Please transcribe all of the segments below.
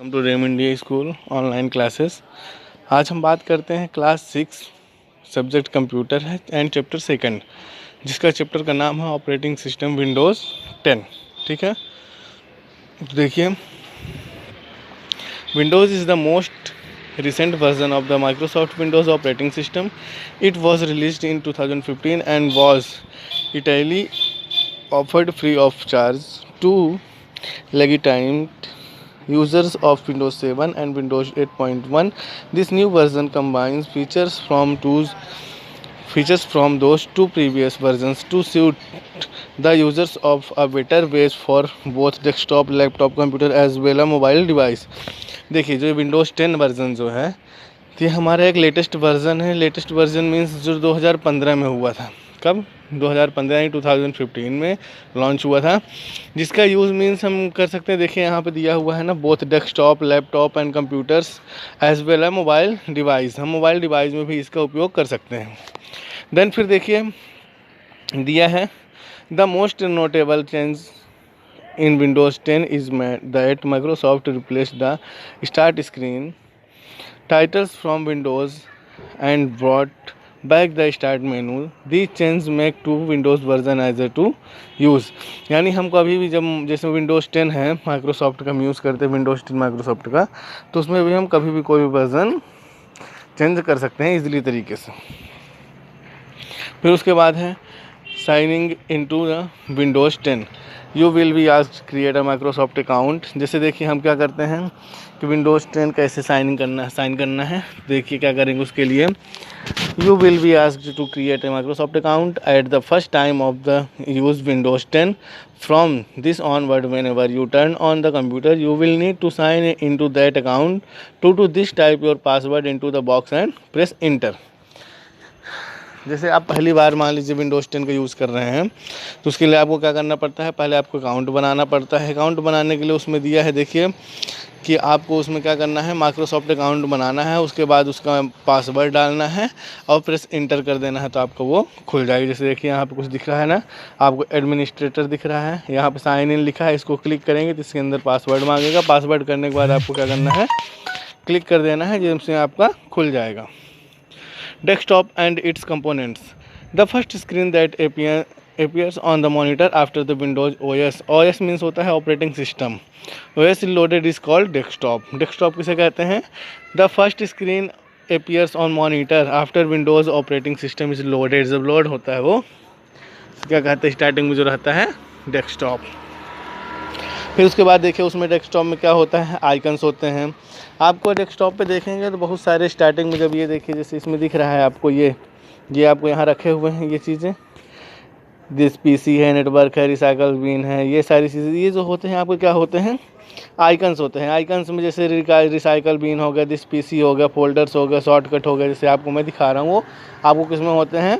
Welcome to Rem India school online classes. आज हम बात करते हैं क्लास 6 सब्जेक्ट कंप्यूटर है एंड चैप्टर सेकंड, जिसका चैप्टर का नाम है ऑपरेटिंग सिस्टम विंडोज़ 10। ठीक है, तो देखिए, Windows is the most recent version of the Microsoft Windows operating system. It was released in 2015 and was entirely offered free of charge to legitimate users of Windows 7 and Windows 8.1. This new version combines features from those two previous versions to suit the users of a better ways for both desktop, laptop computer as well as mobile device. देखिए, जो Windows 10 version जो है, तो ये हमारा एक latest version है। Latest version means जो 2015 में हुआ था। कब? 2015 यानी 2015 में लॉन्च हुआ था, जिसका यूज़ मीन्स हम कर सकते हैं। देखिए, यहाँ पे दिया हुआ है ना, both desktop, laptop and computers as well as mobile device. हम मोबाइल डिवाइस में भी इसका उपयोग कर सकते हैं। देन फिर देखिए दिया है, the most notable change in Windows 10 is that Microsoft replaced the start screen titles from Windows and brought back the start menu. These changes make two Windows version easier to use. यानी हम कभी भी जब जैसे Windows 10 है Microsoft का हम use करते हैं, Windows 10 माइक्रोसॉफ्ट का, तो उसमें भी हम कभी भी कोई भी वर्जन चेंज कर सकते हैं इजीली तरीके से। फिर उसके बाद है signing into the Windows 10। You will be asked create a Microsoft account. जैसे देखिए, हम क्या करते हैं कि विंडोज़ 10 कैसे साइन करना है। देखिए क्या करेंगे उसके लिए। You will be asked to create a Microsoft account at the first time of the use Windows 10। From this onward when ever you turn on the computer you will need to sign in to that account. To this type your password in to the box and press enter. जैसे आप पहली बार मान लीजिए Windows 10 का use कर रहे हैं, तो उसके लिए आपको क्या करना पड़ता है, पहले आपको अकाउंट बनाना पड़ता है। अकाउंट बनाने के लिए उसमें दिया है, देखिए कि आपको उसमें क्या करना है, माइक्रोसॉफ्ट अकाउंट बनाना है। उसके बाद उसका पासवर्ड डालना है और प्रेस इंटर कर देना है, तो आपको वो खुल जाएगी। जैसे देखिए यहाँ पे कुछ दिख रहा है ना, आपको एडमिनिस्ट्रेटर दिख रहा है, यहाँ पे साइन इन लिखा है, इसको क्लिक करेंगे तो इसके अंदर पासवर्ड मांगेगा। पासवर्ड करने के बाद आपको क्या करना है, क्लिक कर देना है, जिससे आपका खुल जाएगा। Desktop and its components. The first screen that appears on the monitor after the Windows OS. OS means होता है operating system. OS loaded is called desktop. Desktop किसे कहते हैं? The first screen appears on monitor after Windows operating system is loaded. जब load होता है वो क्या कहते हैं, स्टार्टिंग में जो रहता है डेस्कटॉप। फिर उसके बाद देखिए उसमें डेस्कटॉप में क्या होता है, आइकन्स होते हैं। आपको डेस्कटॉप पे देखेंगे तो बहुत सारे स्टार्टिंग में, जब ये देखिए जैसे इसमें दिख रहा है आपको, ये आपको यहाँ रखे हुए हैं ये चीज़ें। दिस पीसी है, नेटवर्क है, रिसाइकल बिन है, ये सारी चीज़ें, ये जो होते हैं आपको क्या होते हैं, आइकन्स होते हैं। आइकन्स में जैसे रिसाइकल बिन हो गया, दिस पीसी हो गया, फोल्डर्स हो गया, शॉर्टकट हो गया, जैसे आपको मैं दिखा रहा हूँ, वो आपको किस में होते हैं,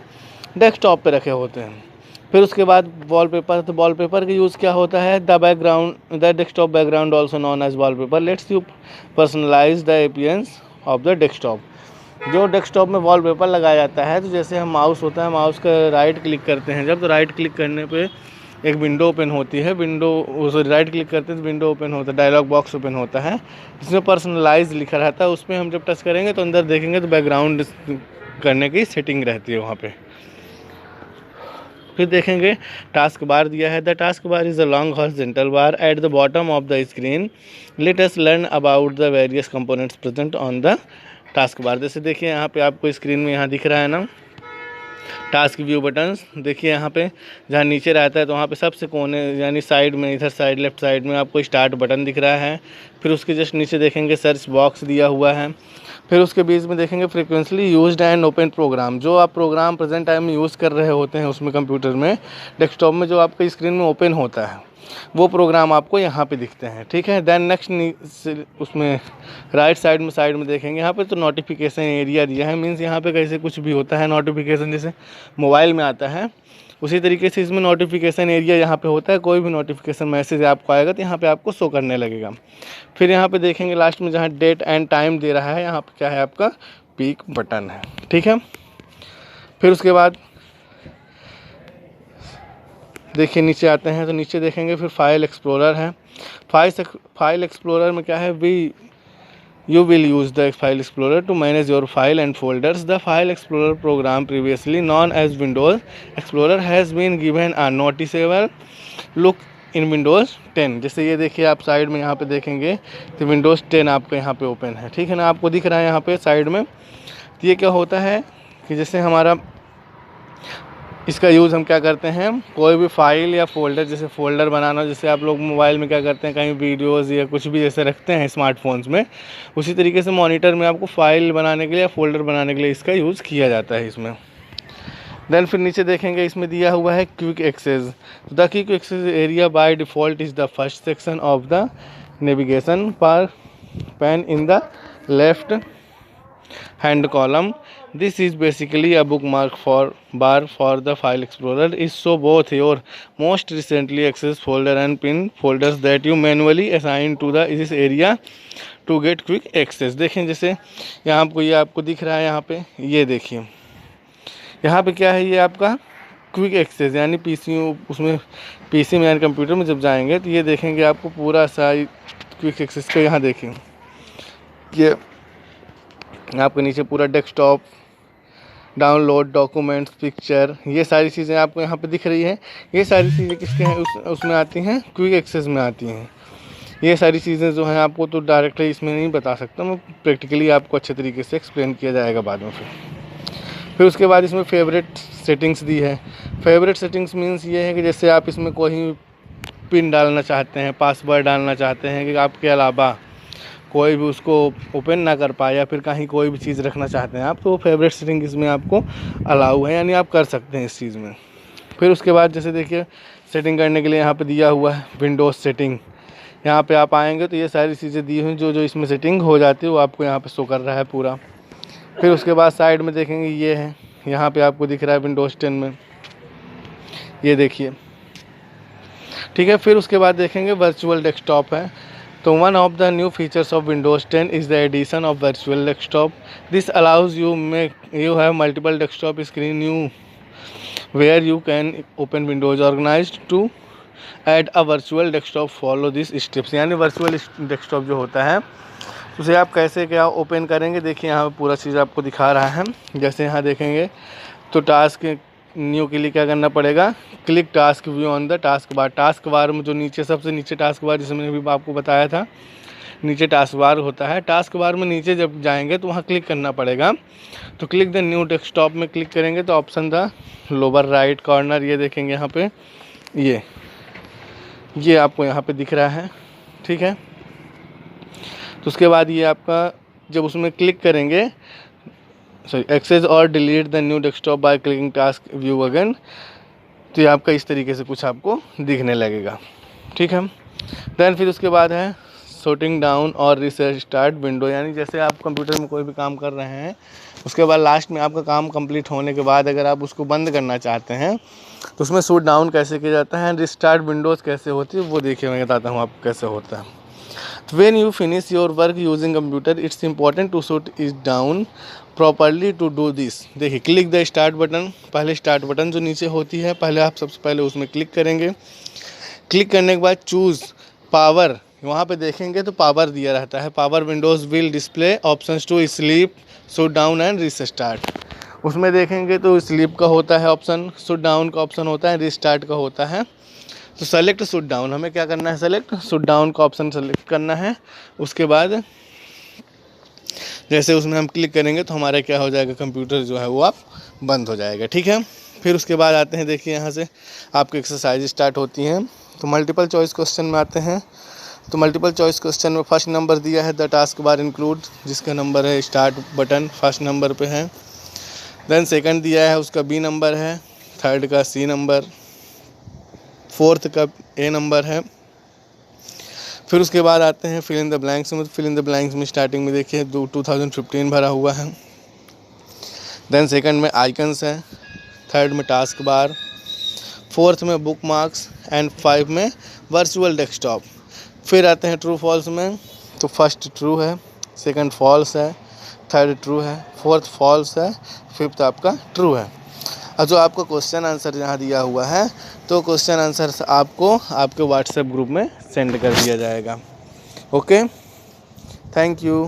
डेस्कटॉप पे रखे होते हैं। फिर उसके बाद वॉलपेपर, तो वॉलपेपर का यूज़ क्या होता है, the desktop background also known as wallpaper lets you personalize the appearance of the desktop. जो डेस्कटॉप में वॉलपेपर लगाया जाता है, तो जैसे हम माउस होता है, माउस का राइट क्लिक करते हैं जब, तो राइट क्लिक करने पे एक विंडो ओपन होती है। राइट क्लिक करते हैं तो विंडो ओपन होता है, डायलॉग बॉक्स ओपन होता है, जिसमें पर्सनलाइज लिखा रहता है। उस पर हम जब टच करेंगे तो अंदर देखेंगे तो बैकग्राउंड करने की सेटिंग रहती है वहाँ पे। फिर देखेंगे टास्क बार दिया है। The task bar is a long horizontal bar at the bottom of the screen. Let us learn about the various components present on the task bar. जैसे देखिए यहाँ पे आपको स्क्रीन में यहाँ दिख रहा है ना, टास्क व्यू बटन्स। देखिए यहाँ पे जहाँ नीचे रहता है, तो वहाँ पे सबसे कोने यानी साइड में, इधर साइड लेफ्ट साइड में आपको स्टार्ट बटन दिख रहा है। फिर उसके जस्ट नीचे देखेंगे सर्च बॉक्स दिया हुआ है। फिर उसके बीच में देखेंगे frequently used and open program. जो आप प्रोग्राम प्रेजेंट टाइम में यूज़ कर रहे होते हैं उसमें कंप्यूटर में, डेस्कटॉप में जो आपके स्क्रीन में ओपन होता है, वो प्रोग्राम आपको यहाँ पे दिखते हैं। ठीक है, देन नेक्स्ट उसमें राइट साइड में देखेंगे, यहाँ पे तो नोटिफिकेशन एरिया दिया है। मीन्स यहाँ पे कैसे कुछ भी होता है नोटिफिकेशन, जैसे मोबाइल में आता है उसी तरीके से इसमें नोटिफिकेशन एरिया यहाँ पे होता है। कोई भी नोटिफिकेशन मैसेज आपको आएगा तो यहाँ पे आपको शो करने लगेगा। फिर यहाँ पे देखेंगे लास्ट में जहाँ डेट एंड टाइम दे रहा है, यहाँ पे क्या है, आपका पीक बटन है। ठीक है, फिर उसके बाद देखिए नीचे आते हैं तो नीचे देखेंगे फिर फाइल एक्सप्लोरर है। फाइल एक्सप्लोरर में क्या है, You will use the File Explorer to manage your file and folders. The File Explorer program, previously known as Windows Explorer, has been given a noticeable look in Windows 10। जैसे ये देखिए आप side में यहाँ पे देखेंगे तो Windows 10 आपका यहाँ पे ओपन है, ठीक है ना, आपको दिख रहा है यहाँ पे साइड में। तो ये क्या होता है कि जैसे हमारा इसका यूज़ हम क्या करते हैं, कोई भी फाइल या फोल्डर, जैसे फोल्डर बनाना, जैसे आप लोग मोबाइल में क्या करते हैं कहीं वीडियोज़ या कुछ भी जैसे रखते हैं स्मार्टफोन्स में, उसी तरीके से मॉनिटर में आपको फाइल बनाने के लिए या फोल्डर बनाने के लिए इसका यूज़ किया जाता है इसमें। देन फिर नीचे देखेंगे इसमें दिया हुआ है quick access. The quick access area by default is the first section of the navigation पर pane in the left hand column. This is basically a bookmark bar for the File Explorer. Is so both your most recently accessed folder and pin folders that you manually assign to this area to get quick access। देखें जैसे यहाँ आपको दिख रहा है यहाँ पे, ये देखिए यहाँ पे क्या है, ये आपका क्विक एक्सेस यानी उसमें पीसी में यानी कंप्यूटर में जब जाएंगे तो ये देखेंगे आपको पूरा सा क्विक एक्सेस का यहाँ देखें, ये आपके नीचे पूरा डेस्कटॉप, डाउनलोड, डॉक्यूमेंट्स, पिक्चर, ये सारी चीज़ें आपको यहाँ पे दिख रही है। ये सारी चीज़ें किसके हैं, उसमें आती हैं, क्विक एक्सेस में आती हैं। ये सारी चीज़ें जो हैं आपको तो डायरेक्टली इसमें नहीं बता सकता मैं, प्रैक्टिकली आपको अच्छे तरीके से एक्सप्लेन किया जाएगा बाद में। फिर उसके बाद इसमें फेवरेट सेटिंग्स दी है। फेवरेट सेटिंग्स मीन्स ये है कि जैसे आप इसमें कोई पिन डालना चाहते हैं, पासवर्ड डालना चाहते हैं कि आपके अलावा कोई भी उसको ओपन ना कर पाए, या फिर कहीं कोई भी चीज़ रखना चाहते हैं आप, तो फेवरेट सेटिंग इसमें आपको अलाउ है, यानी आप कर सकते हैं इस चीज़ में। फिर उसके बाद जैसे देखिए सेटिंग करने के लिए यहाँ पे दिया हुआ है विंडोज़ सेटिंग। यहाँ पे आप आएंगे तो ये सारी चीज़ें दी हुई जो इसमें सेटिंग हो जाती है वो आपको यहाँ पे शो कर रहा है पूरा। फिर उसके बाद साइड में देखेंगे ये है, यहाँ पे आपको दिख रहा है विंडोज़ 10 में, ये देखिए, ठीक है। फिर उसके बाद देखेंगे वर्चुअल डेस्कटॉप है। तो one of the new features of Windows 10 is the addition of virtual desktop. This allows you have multiple desktop screen where you can open Windows organized to add a virtual desktop. Follow these steps। यानी virtual desktop जो होता है उसे आप कैसे क्या open करेंगे, देखिए यहाँ पे पूरा चीज़ आपको दिखा रहा है। जैसे यहाँ देखेंगे तो टास्क न्यू के लिए क्या करना पड़ेगा, click task view on the task bar. Task bar में जो नीचे सबसे नीचे टास्क बार, जिसमें मैंने भी आपको बताया था नीचे टास्क बार होता है, टास्क बार में नीचे जब जाएंगे तो वहाँ क्लिक करना पड़ेगा। तो क्लिक द न्यू डेस्कटॉप में क्लिक करेंगे तो ऑप्शन था लोअर राइट कॉर्नर, ये देखेंगे यहाँ पे, ये आपको यहाँ पे दिख रहा है, ठीक है। तो उसके बाद ये आपका जब उसमें क्लिक करेंगे, एक्सेस और delete the new desktop by clicking task view again, तो ये आपका इस तरीके से कुछ आपको दिखने लगेगा, ठीक है। देन फिर उसके बाद है शूटिंग डाउन और रीसेट स्टार्ट विंडो, यानी जैसे आप कंप्यूटर में कोई भी काम कर रहे हैं उसके बाद लास्ट में आपका काम कंप्लीट होने के बाद अगर आप उसको बंद करना चाहते हैं तो उसमें शूट डाउन कैसे किया जाता है, रिस्टार्ट विंडोज़ कैसे होती है वो देखिए मैं बताता हूँ आपको कैसे होता है। When you finish your work using computer, it's important to shut it down properly to do this। देखिए क्लिक द स्टार्ट बटन, पहले स्टार्ट बटन जो नीचे होती है पहले आप सबसे पहले उसमें क्लिक करेंगे। क्लिक करने के बाद चूज़ पावर, वहाँ पे देखेंगे तो पावर दिया रहता है, power Windows will display options to sleep, shut down and restart. उसमें देखेंगे तो स्लीप का होता है ऑप्शन, शट डाउन का ऑप्शन होता है, रीस्टार्ट का होता है। तो सेलेक्ट शट डाउन, हमें क्या करना है, सेलेक्ट शट डाउन का ऑप्शन सेलेक्ट करना है। उसके बाद जैसे उसमें हम क्लिक करेंगे तो हमारा क्या हो जाएगा, कंप्यूटर जो है वो आप बंद हो जाएगा, ठीक है। फिर उसके बाद आते हैं, देखिए यहाँ से आपकी एक्सरसाइज स्टार्ट होती हैं। तो मल्टीपल चॉइस क्वेश्चन में आते हैं। तो मल्टीपल चॉइस क्वेश्चन में फर्स्ट नंबर दिया है द टास्क बार इंक्लूड, जिसका नंबर है स्टार्ट बटन फर्स्ट नंबर पे है। देन सेकंड दिया है उसका बी नंबर है, थर्ड का सी नंबर, फोर्थ का ए नंबर है। फिर उसके बाद आते हैं फिल इन द ब्लैंक्स में। फिल इन द ब्लैंक्स में स्टार्टिंग में देखिए 2015 भरा हुआ है। देन सेकंड में आइकन्स है, थर्ड में टास्क बार, फोर्थ में बुक मार्क्स एंड 5 में वर्चुअल डेस्कटॉप। फिर आते हैं ट्रू फॉल्स में। तो फर्स्ट ट्रू है, सेकंड फॉल्स है, थर्ड ट्रू है, फोर्थ फॉल्स है, फिफ्थ आपका ट्रू है। और जो आपको क्वेश्चन आंसर यहाँ दिया हुआ है तो क्वेश्चन आंसर आपको आपके व्हाट्सएप ग्रुप में सेंड कर दिया जाएगा। Okay, thank you.